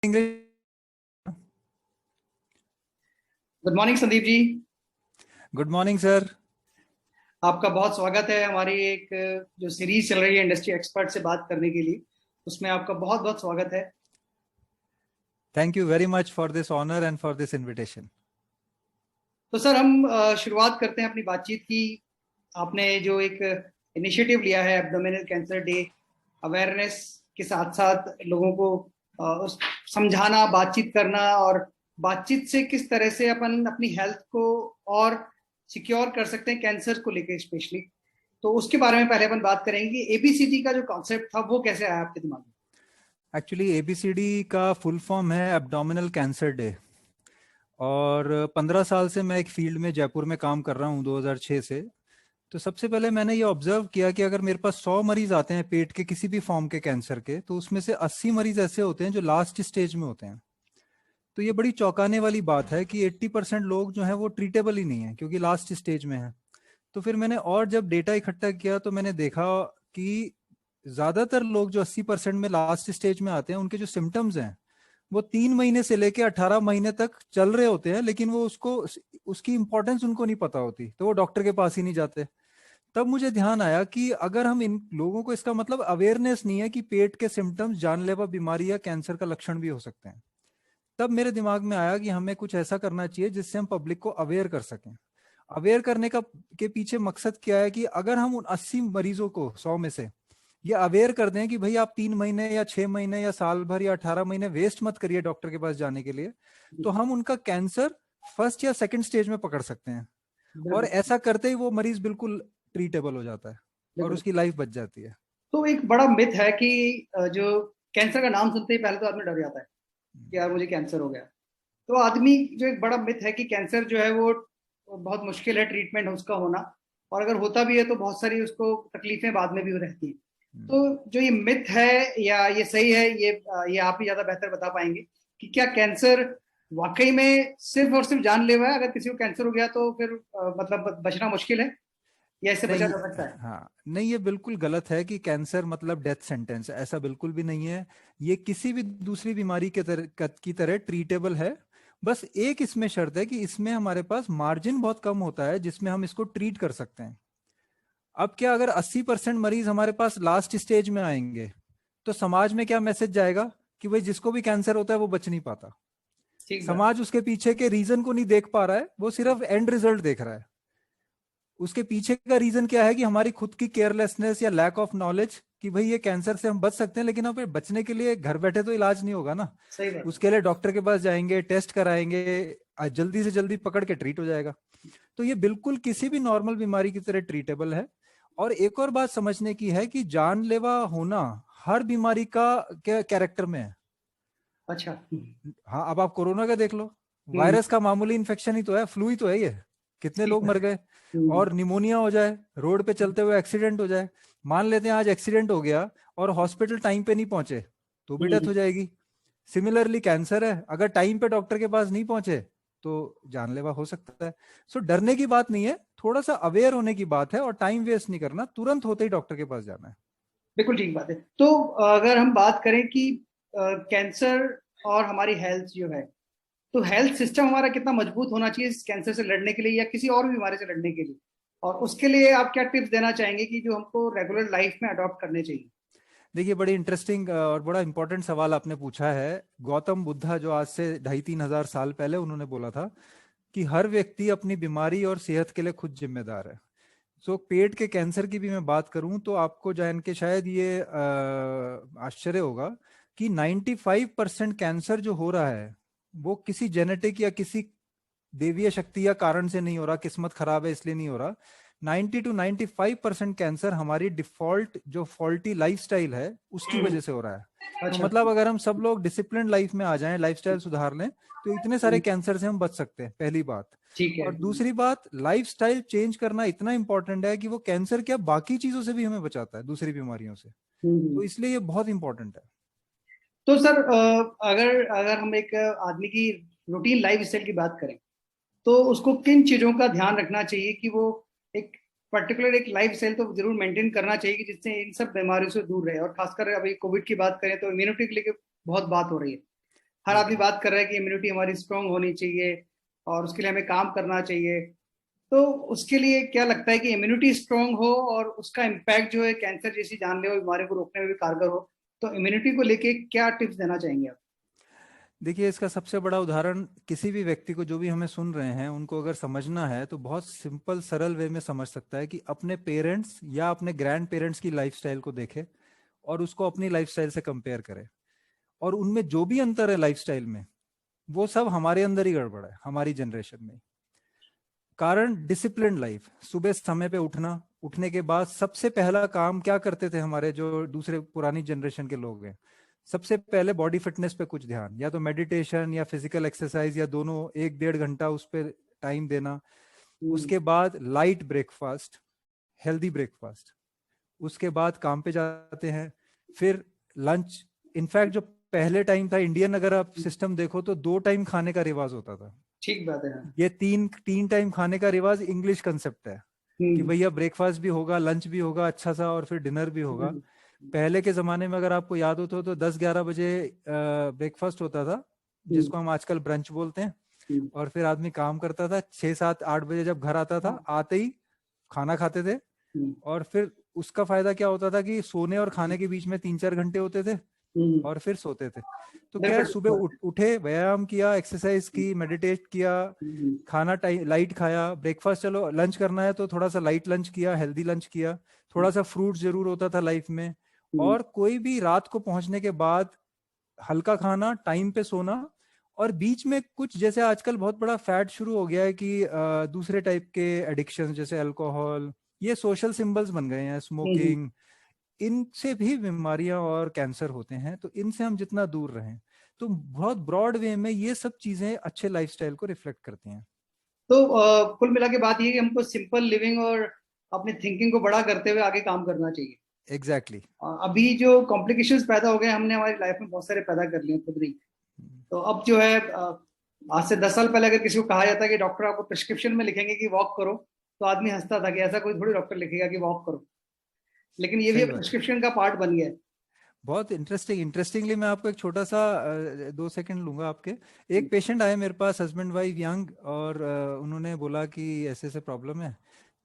English. Good morning Sandeep ji. Good morning sir. आपका बहुत स्वागत है हमारी एक जो सीरीज चल रही है इंडस्ट्री एक्सपर्ट से बात करने के लिए, उसमें आपका बहुत बहुत स्वागत है। Thank you very much for this honour and for this invitation. तो सर हम शुरुआत करते हैं अपनी बातचीत की। आपने जो एक इनिशिएटिव लिया है एब्डोमिनल कैंसर डे अवेयरनेस के साथ साथ लोगों को समझाना, बातचीत करना और बातचीत से किस तरह से अपन अपनी हेल्थ को और सिक्योर कर सकते हैं कैंसर को लेकर स्पेशली, तो उसके बारे में पहले अपन बात करेंगे कि एबीसीडी का जो कॉन्सेप्ट था वो कैसे आया आपके दिमाग में। एक्चुअली एबीसीडी का फुल फॉर्म है एब्डोमिनल कैंसर डे। और 15 साल से मैं एक फील्ड में जयपुर में काम कर रहा हूँ 2006 से। तो सबसे पहले मैंने ये ऑब्जर्व किया कि अगर मेरे पास 100 मरीज आते हैं पेट के किसी भी फॉर्म के कैंसर के, तो उसमें से 80 मरीज ऐसे होते हैं जो लास्ट स्टेज में होते हैं। तो ये बड़ी चौंकाने वाली बात है कि 80% लोग जो है वो ट्रीटेबल ही नहीं है क्योंकि लास्ट स्टेज में है। तो फिर मैंने और जब डेटा इकट्ठा किया तो मैंने देखा कि ज्यादातर लोग जो 80% में लास्ट स्टेज में आते हैं उनके जो सिम्टम्स हैं वो 3 महीने से लेके 18 महीने तक चल रहे होते हैं, लेकिन वो उसकी इंपॉर्टेंस उनको नहीं पता होती, तो वो डॉक्टर के पास ही नहीं जाते। तब मुझे ध्यान आया कि अगर हम इन लोगों को, इसका मतलब अवेयरनेस नहीं है कि पेट के सिम्टम्स जानलेवा बीमारी या कैंसर का लक्षण भी हो सकते हैं। तब मेरे दिमाग में आया कि हमें कुछ ऐसा करना चाहिए जिससे हम पब्लिक को अवेयर कर सकें। अवेयर करने का के पीछे मकसद क्या है कि अगर हम उन 80 मरीजों को 100 में से ये अवेयर कर दें कि भाई आप 3 महीने या 6 महीने या साल भर या 18 महीने वेस्ट मत करिए डॉक्टर के पास जाने के लिए, तो हम उनका कैंसर फर्स्ट या सेकंड स्टेज में पकड़ सकते हैं। और बिल्कुल ऐसा करते ही वो मरीज बिल्कुल ट्रीटेबल हो जाता है और बिल्कुल। उसकी लाइफ बच जाती है। तो एक बड़ा मिथ है कि जो कैंसर का नाम सुनते ही पहले तो आदमी डर जाता है कि यार मुझे कैंसर हो गया। तो आदमी, जो एक बड़ा मिथ है कि कैंसर जो है वो बहुत मुश्किल है ट्रीटमेंट उसका होना, और अगर होता भी है तो बहुत सारी उसको तकलीफें बाद में भी रहती हैं। तो जो ये मिथ है या ये सही है, ये आप ही ज्यादा बेहतर बता पाएंगे कि क्या कैंसर वाकई में सिर्फ और सिर्फ जानलेवा है? अगर किसी को कैंसर हो गया तो फिर मतलब बचना मुश्किल है या इससे बचा नहीं, जा सकता है? हाँ नहीं, ये बिल्कुल गलत है कि कैंसर मतलब डेथ सेंटेंस, ऐसा बिल्कुल भी नहीं है। ये किसी भी दूसरी बीमारी की तरह ट्रीटेबल है। बस एक इसमें शर्त है कि इसमें हमारे पास मार्जिन बहुत कम होता है जिसमें हम इसको ट्रीट कर सकते हैं। अब क्या, अगर 80% मरीज हमारे पास लास्ट स्टेज में आएंगे तो समाज में क्या मैसेज जाएगा कि भाई जिसको भी कैंसर होता है वो बच नहीं पाता। ठीक बात। समाज उसके पीछे के रीजन को नहीं देख पा रहा है, वो सिर्फ एंड रिजल्ट देख रहा है। उसके पीछे का रीजन क्या है कि हमारी खुद की केयरलेसनेस या लैक ऑफ नॉलेज कि भाई ये कैंसर से हम बच सकते हैं, लेकिन अब बचने के लिए घर बैठे तो इलाज नहीं होगा ना। सही बात है। उसके लिए डॉक्टर के पास जाएंगे, टेस्ट कराएंगे, जल्दी से जल्दी पकड़ के ट्रीट हो जाएगा। तो ये बिल्कुल किसी भी नॉर्मल बीमारी की तरह ट्रीटेबल है। और एक और बात समझने की है कि जानलेवा होना हर बीमारी का कैरेक्टर में है। अच्छा। हाँ, अब आप कोरोना का देख लो, हम्म। वायरस का मामूली इन्फेक्शन ही तो है, फ्लू ही तो है ये। कितने ठीक लोग है। मर गए। और निमोनिया हो जाए, रोड पे चलते हुए एक्सीडेंट हो जाए, मान लेते हैं आज एक्सीडेंट हो गया और हॉस्पिटल टाइम पे नहीं पहुंचे तो भी डेथ हम्म। हो जाएगी। सिमिलरली कैंसर है, अगर टाइम पे डॉक्टर के पास नहीं पहुंचे तो जानलेवा हो सकता है। सो डरने की बात नहीं है, थोड़ा सा अवेयर होने की बात है और टाइम वेस्ट नहीं करना, तुरंत होते ही डॉक्टर के पास जाना है। बिल्कुल ठीक बात है। तो अगर हम बात करें कि कैंसर और हमारी हेल्थ जो है, तो हेल्थ सिस्टम हमारा कितना मजबूत होना चाहिए इस कैंसर से लड़ने के लिए या किसी और भी बीमारी से लड़ने के लिए, और उसके लिए आप क्या टिप्स देना चाहेंगे कि जो हमको रेगुलर लाइफ में अडॉप्ट करने चाहिए? देखिए, बड़ी इंटरेस्टिंग और बड़ा इंपॉर्टेंट सवाल आपने पूछा है। गौतम बुद्धा जो आज से 2,500-3,000 साल पहले उन्होंने बोला था कि हर व्यक्ति अपनी बीमारी और सेहत के लिए खुद जिम्मेदार है। सो पेट के कैंसर की भी मैं बात करूं तो आपको जान के शायद ये आश्चर्य होगा कि 95% कैंसर जो हो रहा है वो किसी जेनेटिक या किसी देवीय शक्ति या कारण से नहीं हो रहा, किस्मत खराब है इसलिए नहीं हो रहा। 90 to 95% कैंसर हमारी डिफॉल्ट जो फॉल्टी लाइफस्टाइल है उसकी वजह से हो रहा है। तो अच्छा। मतलब अगर हम सब लोग डिसिप्लिन लाइफ में आ जाएं, लाइफस्टाइल सुधार लें, तो इतने सारे कैंसर से हम बच सकते हैं, पहली बात। ठीक है। और दूसरी बात, लाइफस्टाइल चेंज करना इतना इंपॉर्टेंट है कि वो कैंसर क्या बाकी चीजों से भी हमें बचाता है, दूसरी बीमारियों से। हम्म। तो इसलिए ये बहुत इंपॉर्टेंट है। तो सर अगर अगर हम एक आदमी की रूटीन लाइफ स्टाइल की बात करें, तो उसको किन चीजों का ध्यान रखना चाहिए कि वो एक पर्टिकुलर एक लाइफ स्टाइल तो जरूर मेंटेन करना चाहिए कि जिससे इन सब बीमारियों से दूर रहे, और खासकर अभी कोविड की बात करें तो इम्यूनिटी के लिए बहुत बात हो रही है। हर आदमी बात कर रहा है कि इम्यूनिटी हमारी स्ट्रांग होनी चाहिए और उसके लिए हमें काम करना चाहिए। तो उसके लिए क्या लगता है कि इम्यूनिटी स्ट्रांग हो और उसका इम्पैक्ट जो है कैंसर जैसी जानलेवा बीमारी को रोकने में भी कारगर हो, तो इम्यूनिटी को लेके क्या टिप्स देना चाहेंगे आप? देखिए, इसका सबसे बड़ा उदाहरण किसी भी व्यक्ति को, जो भी हमें सुन रहे हैं, उनको अगर समझना है तो बहुत सिंपल सरल वे में समझ सकता है कि अपने पेरेंट्स या अपने ग्रैंड पेरेंट्स की लाइफस्टाइल को देखे और उसको अपनी लाइफस्टाइल से कंपेयर करे, और उनमें जो भी अंतर है लाइफस्टाइल में, वो सब हमारे अंदर ही गड़बड़ है, हमारी जनरेशन में। कारण डिसिप्लिन लाइफ, सुबह समय पे उठना, उठने के बाद सबसे पहला काम क्या करते थे हमारे जो दूसरे पुरानी जनरेशन के लोग हैं, सबसे पहले बॉडी फिटनेस पे कुछ ध्यान, या तो मेडिटेशन या फिजिकल एक्सरसाइज, या दोनों, 1-1.5 घंटा उस पर टाइम देना। उसके बाद लाइट ब्रेकफास्ट, हेल्दी ब्रेकफास्ट। उसके बाद काम पे जाते हैं, फिर लंच। इनफैक्ट जो पहले टाइम था इंडियन, अगर आप सिस्टम देखो तो 2 टाइम खाने का रिवाज होता था। ठीक बात है। हाँ। ये तीन तीन टाइम खाने का रिवाज इंग्लिश कंसेप्ट है कि हम्म। भैया ब्रेकफास्ट भी होगा, लंच भी होगा अच्छा सा, और फिर डिनर भी होगा। हम्म। पहले के जमाने में अगर आपको याद हो तो 10-11 बजे ब्रेकफास्ट होता था, हम्म। जिसको हम आजकल ब्रंच बोलते हैं। हम्म। और फिर आदमी काम करता था, 6-7-8 बजे जब घर आता था, हाँ। आते ही खाना खाते थे। हम्म। और फिर उसका फायदा क्या होता था कि सोने और खाने के बीच में 3-4 घंटे होते थे, हम्म। और फिर सोते थे। तो क्या है, बिल्कुल। सुबह उठे, व्यायाम किया, एक्सरसाइज की, मेडिटेट किया, हम्म। खाना टाइम लाइट खाया, ब्रेकफास्ट, चलो लंच करना है तो थोड़ा सा लाइट लंच किया, हेल्दी लंच किया, थोड़ा सा फ्रूट जरूर होता था लाइफ में। हम्म। और कोई भी रात को पहुंचने के बाद हल्का खाना, टाइम पे सोना। और बीच में कुछ, जैसे आजकल बहुत बड़ा फैट शुरू हो गया है कि दूसरे टाइप के एडिक्शन, जैसे अल्कोहल, ये सोशल सिंबल्स बन गए हैं, हम्म। स्मोकिंग, इनसे भी बीमारियां और कैंसर होते हैं। तो इनसे हम जितना दूर रहें, तो बहुत ब्रॉड वे में ये सब चीजें अच्छे लाइफस्टाइल को रिफ्लेक्ट करती हैं। तो कुल मिला के बात ये है कि हमको सिंपल लिविंग और अपनी थिंकिंग को बड़ा करते हुए आगे काम करना चाहिए। Exactly exactly. अभी जो कॉम्प्लिकेशंस पैदा हो गए हमने हमारी लाइफ में बहुत सारे पैदा कर लिए खुद ही। तो अब जो है आज से 10 साल पहले अगर किसी को कहा जाता कि डॉक्टर आपको प्रिस्क्रिप्शन में लिखेंगे कि वॉक करो, तो आदमी हंसता था कि ऐसा कोई थोड़ी डॉक्टर लिखेगा कि वॉक करो। लेकिन ये भी सही बात है। प्रिस्क्रिप्शन का पार्ट बन गया है। बहुत इंटरेस्टिंगली मैं आपको एक छोटा सा 2 सेकंड लूंगा आपके। एक पेशेंट आए मेरे पास, हस्बैंड वाइफ यंग, और उन्होंने बोला कि ऐसे ऐसे प्रॉब्लम है।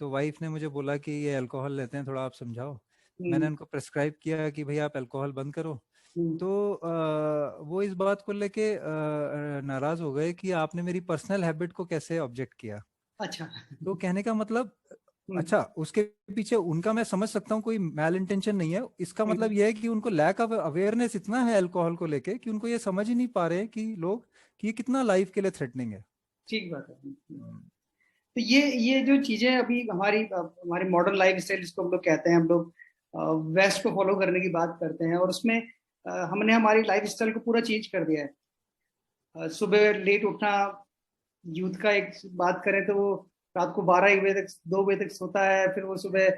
तो वाइफ ने मुझे बोला कि ये अल्कोहल लेते हैं, थोड़ा आप समझाओ। मैंने हम्म। उनको प्रेस्क्राइब किया कि भाई आप अल्कोहल बंद करो। हम्म। तो वो इस बात को लेके नाराज हो गए कि आपने मेरी पर्सनल हैबिट को कैसे ऑब्जेक्ट किया। अच्छा। तो कहने का मतलब, हम्म। अच्छा, उसके पीछे उनका मैं समझ सकता हूँ, कोई मैल इंटेंशन नहीं है। इसका मतलब यह है कि उनको लैक ऑफ अवेयरनेस इतना है अल्कोहल को लेके कि उनको ये समझ ही नहीं पा रहे हैं कि लोग, कि ये कितना लाइफ के लिए थ्रेटनिंग है। ठीक बात है। हम्म, तो ये जो चीजें अभी हमारी मॉडर्न लाइफ स्टाइल जिसको हम लोग कहते हैं, हम लोग वेस्ट को फॉलो करने की बात करते हैं और उसमें हमने हमारी लाइफ स्टाइल को पूरा चेंज कर दिया है। सुबह लेट उठना, यूथ का एक बात करें तो वो रात को 12-1 बजे तक, 2 बजे तक सोता है, फिर वो सुबह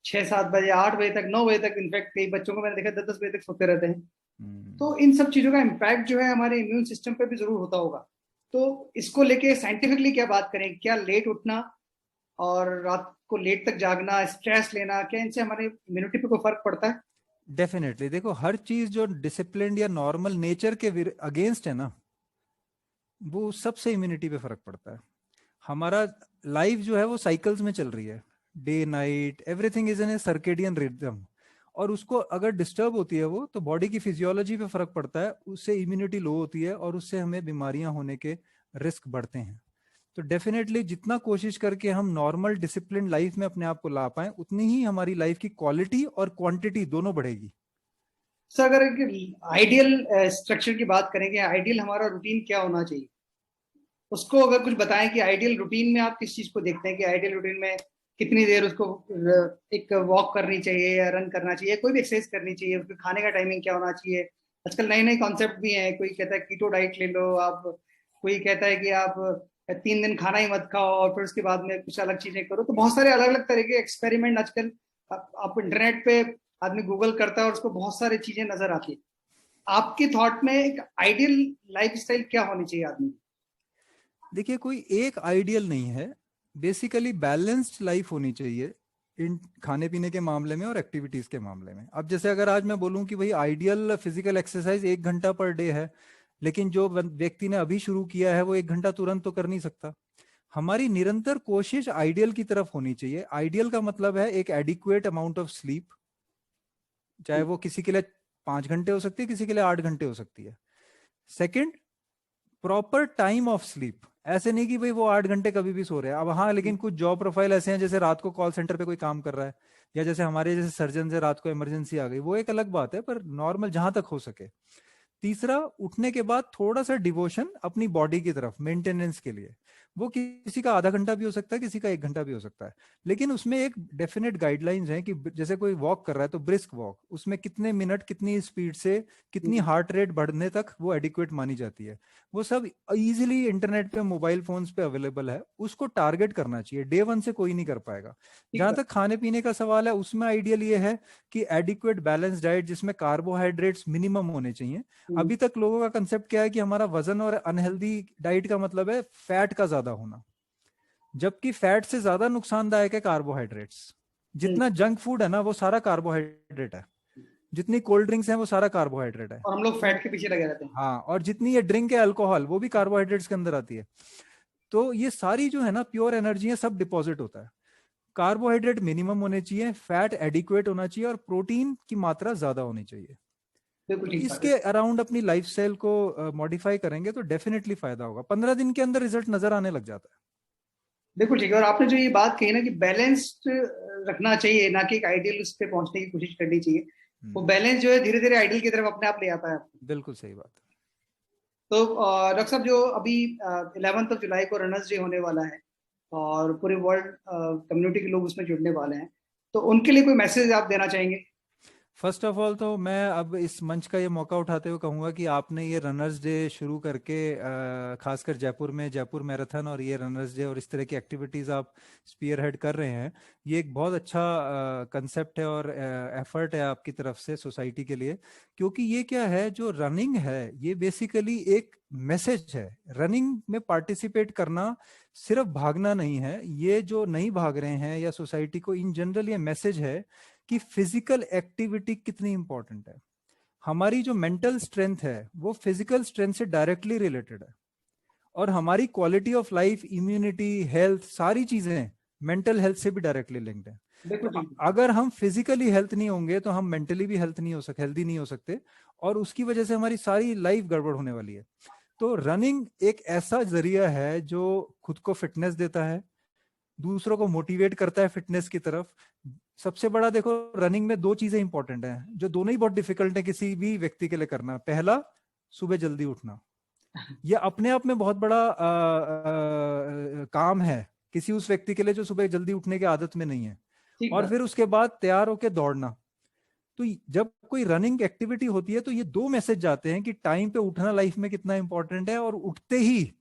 6-7 बजे, 8 बजे तक, 9 बजे तक, इनफैक्ट कई बच्चों को मैंने देखा 10-10 बजे तक सोते रहते हैं। हम्म। तो इन सब चीजों का इम्पैक्ट जो है हमारे इम्यून सिस्टम पे भी जरूर होता होगा। तो इसको लेके साइंटिफिकली क्या बात करें, क्या लेट उठना और रात को लेट तक जागना, स्ट्रेस लेना, क्या इनसे हमारे इम्यूनिटी पे कोई फर्क पड़ता है? डेफिनेटली, देखो, हर चीज जो डिसिप्लिन या नॉर्मल नेचर के अगेंस्ट है ना, वो सबसे इम्यूनिटी पे फर्क पड़ता है। हमारा लाइफ जो है वो साइकिल्स में चल रही है, day night, everything is in A circadian rhythm. और उसको अगर डिस्टर्ब होती है वो, तो बॉडी की फिजियोलॉजी पे फर्क पड़ता है, उससे इम्यूनिटी लो होती है और उससे हमें बीमारियां होने के रिस्क बढ़ते हैं। तो डेफिनेटली जितना कोशिश करके हम नॉर्मल डिसिप्लिन लाइफ में अपने आप को ला पाए, उतनी ही हमारी लाइफ की क्वालिटी और क्वांटिटी दोनों बढ़ेगी। सर अगर आइडियल स्ट्रक्चर की बात करेंगे, आइडियल हमारा रूटीन क्या होना चाहिए, उसको अगर कुछ बताएं कि आइडियल रूटीन में आप किस चीज को देखते हैं कि आइडियल रूटीन में कितनी देर उसको एक वॉक करनी चाहिए या रन करना चाहिए, कोई भी एक्सरसाइज करनी चाहिए, उसके खाने का टाइमिंग क्या होना चाहिए? आजकल नए नए कॉन्सेप्ट भी हैं, कोई कहता है कीटो डाइट ले लो आप, कोई कहता है कि आप 3 दिन खाना ही मत खाओ और फिर उसके बाद में कुछ अलग चीजें करो। तो बहुत सारे अलग अलग तरह के एक्सपेरिमेंट आजकल आप इंटरनेट पे आदमी गूगल करता है और उसको बहुत सारी चीजें नजर आती है। आपके थॉट में एक आइडियल लाइफ स्टाइल क्या होनी चाहिए आदमी की? देखिए, कोई एक आइडियल नहीं है, बेसिकली बैलेंस्ड लाइफ होनी चाहिए इन खाने पीने के मामले में और एक्टिविटीज के मामले में। अब जैसे अगर आज मैं बोलूं कि भाई आइडियल फिजिकल एक्सरसाइज 1 घंटा पर डे है, लेकिन जो व्यक्ति ने अभी शुरू किया है वो 1 घंटा तुरंत तो कर नहीं सकता। हमारी निरंतर कोशिश आइडियल की तरफ होनी चाहिए। आइडियल का मतलब है एक एडिक्वेट अमाउंट ऑफ स्लीप, चाहे वो किसी के लिए 5 घंटे हो सकती है, किसी के लिए 8 घंटे हो सकती है। Second, proper time of sleep. ऐसे नहीं कि भाई वो 8 घंटे कभी भी सो रहे हैं। अब हाँ, लेकिन कुछ जॉब प्रोफाइल ऐसे हैं जैसे रात को कॉल सेंटर पे कोई काम कर रहा है, या जैसे हमारे जैसे सर्जन से रात को इमरजेंसी आ गई, वो एक अलग बात है, पर नॉर्मल जहां तक हो सके। तीसरा, उठने के बाद थोड़ा सा डिवोशन अपनी बॉडी की तरफ मेंटेनेंस के लिए। वो किसी का आधा घंटा भी हो सकता है, किसी का 1 घंटा भी हो सकता है, लेकिन उसमें एक डेफिनेट गाइडलाइंस है कि जैसे कोई वॉक कर रहा है तो ब्रिस्क वॉक, उसमें कितने मिनट कितनी स्पीड से कितनी हार्ट रेट बढ़ने तक वो एडिक्वेट मानी जाती है। वो सब इजीली इंटरनेट पे, मोबाइल फोन्स पे अवेलेबल है। उसको टारगेट करना चाहिए। डे 1 से कोई नहीं कर पाएगा। जहां तक खाने पीने का सवाल है, उसमें आइडियल ये है कि एडिक्वेट बैलेंस डाइट जिसमें कार्बोहाइड्रेट्स मिनिमम होने चाहिए। अभी तक लोगों का कंसेप्ट क्या है कि हमारा वजन और अनहेल्दी डाइट का मतलब है फैट का ज्यादा होना, जबकि फैट से ज्यादा नुकसानदायक है कार्बोहाइड्रेट्स। जितना जंक फूड है ना वो सारा कार्बोहाइड्रेट है, जितनी कोल्ड ड्रिंक्स हैं वो सारा कार्बोहाइड्रेट है, और हम लोग फैट के पीछे लगे रहते हैं। हाँ, और जितनी ये ड्रिंक है अल्कोहल, वो भी कार्बोहाइड्रेट्स के अंदर आती है। तो ये सारी जो है ना प्योर एनर्जी है, सब डिपॉजिट होता है। कार्बोहाइड्रेट मिनिमम होने चाहिए, फैट एडिक्वेट होना चाहिए, और प्रोटीन की मात्रा ज्यादा होनी चाहिए। तो इसके अराउंड अपनी लाइफस्टाइल को मॉडिफाई करेंगे तो डेफिनेटली फायदा होगा। 15 दिन के अंदर रिजल्ट नजर आने लग जाता है। बिल्कुल ठीक है। और आपने जो ये बात कही ना कि बैलेंस्ड रखना चाहिए, ना कि एक आइडियल उस पे पहुंचने की कोशिश करनी चाहिए, वो बैलेंस जो है धीरे धीरे आइडियल की तरफ अपने आप ले आता है। बिल्कुल सही बात। तो डॉक्टर साहब, जो अभी 11 जुलाई को रनर्स डे होने वाला है और पूरे वर्ल्ड कम्युनिटी के लोग उसमें जुड़ने वाले हैं, तो उनके लिए कोई मैसेज आप देना चाहेंगे? फर्स्ट ऑफ ऑल तो मैं अब इस मंच का ये मौका उठाते हुए कहूँगा कि आपने ये रनर्स डे शुरू करके खासकर जयपुर में जयपुर मैराथन और ये रनर्स डे और इस तरह की एक्टिविटीज़ आप स्पीयर हेड कर रहे हैं, ये एक बहुत अच्छा कंसेप्ट है और एफर्ट है आपकी तरफ से सोसाइटी के लिए। क्योंकि ये क्या है, जो रनिंग है ये बेसिकली एक मैसेज है। रनिंग में पार्टिसिपेट करना सिर्फ भागना नहीं है। ये जो नहीं भाग रहे हैं या सोसाइटी को इन जनरल ये मैसेज है कि फिजिकल एक्टिविटी कितनी इंपॉर्टेंट है। हमारी जो मेंटल स्ट्रेंथ है वो फिजिकल स्ट्रेंथ से डायरेक्टली रिलेटेड है, और हमारी quality of life, immunity, health, सारी चीजें मेंटल हेल्थ से भी डायरेक्टली लिंक्ड है। तो अगर हम फिजिकली हेल्थ नहीं होंगे तो हम मेंटली भी हेल्दी नहीं हो सकते, और उसकी वजह से हमारी सारी लाइफ गड़बड़ होने वाली है। तो रनिंग एक ऐसा जरिया है जो खुद को फिटनेस देता है, दूसरों को मोटिवेट करता है फिटनेस की तरफ। सबसे बड़ा देखो, रनिंग में 2 चीजें इंपॉर्टेंट हैं जो दोनों ही बहुत डिफिकल्ट है किसी भी व्यक्ति के लिए करना। पहला, सुबह जल्दी उठना। यह अपने आप में बहुत बड़ा काम है किसी उस व्यक्ति के लिए जो सुबह जल्दी उठने की आदत में नहीं है। और फिर उसके बाद तैयार होकर दौड़ना। तो जब कोई रनिंग एक्टिविटी होती है तो ये 2 मैसेज जाते हैं कि टाइम पे उठना लाइफ में कितना इंपॉर्टेंट है, और उठते ही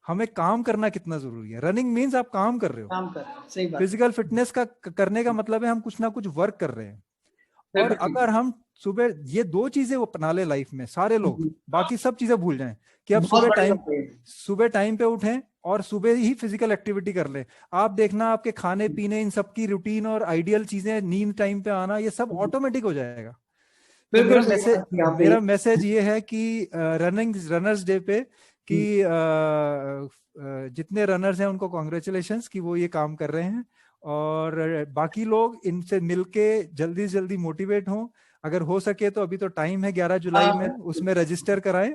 हमें काम करना कितना जरूरी है। रनिंग मीन्स आप काम कर रहे हो, काम कर रहे हो, सही बात। फिजिकल फिटनेस का करने का मतलब है हम कुछ ना कुछ वर्क कर रहे हैं। और अगर हम सुबह ये 2 चीजें अपना ले लाइफ में, सारे लोग बाकी सब चीजें भूल जाएं कि अब सुबह टाइम पे उठें और सुबह ही फिजिकल एक्टिविटी कर ले। आप देखना आपके खाने पीने, इन सब की रूटीन और आइडियल चीजें, नींद टाइम पे आना, ये सब ऑटोमेटिक हो जाएगा। तो मेरा मैसेज ये है कि रनर्स डे पे कि जितने रनर्स हैं उनको कॉन्ग्रेचुलेशंस कि वो ये काम कर रहे हैं, और बाकी लोग इनसे मिलके जल्दी से जल्दी मोटिवेट हों। अगर हो सके तो अभी तो टाइम है 11 जुलाई में, उसमें रजिस्टर कराएं,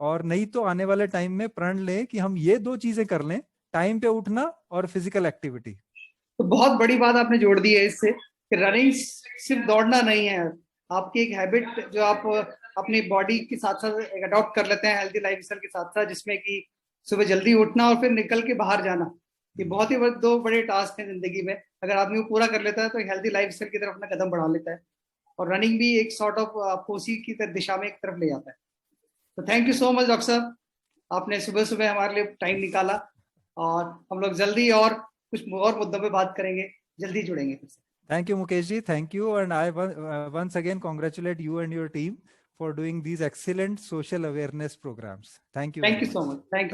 और नहीं तो आने वाले टाइम में प्रण लें कि हम ये 2 चीजें कर लें, टाइम पे उठना और फिजिकल एक्टिविटी। तो बहुत बड़ी बात आपने जोड़ दी है इससे कि रनिंग सिर्फ दौड़ना नहीं है, आपकी एक हैबिट जो आप अपनी बॉडी के साथ साथ अडॉप्ट कर लेते हैं हेल्थी लाइफस्टाइल के साथ साथ, जिसमें कि सुबह जल्दी उठना और फिर निकल के बाहर जाना। ये बहुत ही 2 बड़े टास्क हैं जिंदगी में। अगर आदमी वो पूरा कर लेता है तो हेल्थी लाइफस्टाइल की तरफ अपना कदम बढ़ा लेता है, और रनिंग भी एक सॉर्ट ऑफ आपको उसी की दिशा में एक तरफ ले जाता है। तो thank you so much doctor साहब, आपने सुबह सुबह हमारे लिए टाइम निकाला, और हम लोग जल्दी और कुछ और मुद्दों पे बात करेंगे, जल्दी जुड़ेंगे फिर से। Thank you, Mukesh ji. Thank you, and I once again congratulate you and your team for doing these excellent social awareness programs. Thank you. Thank you so much. Thank you.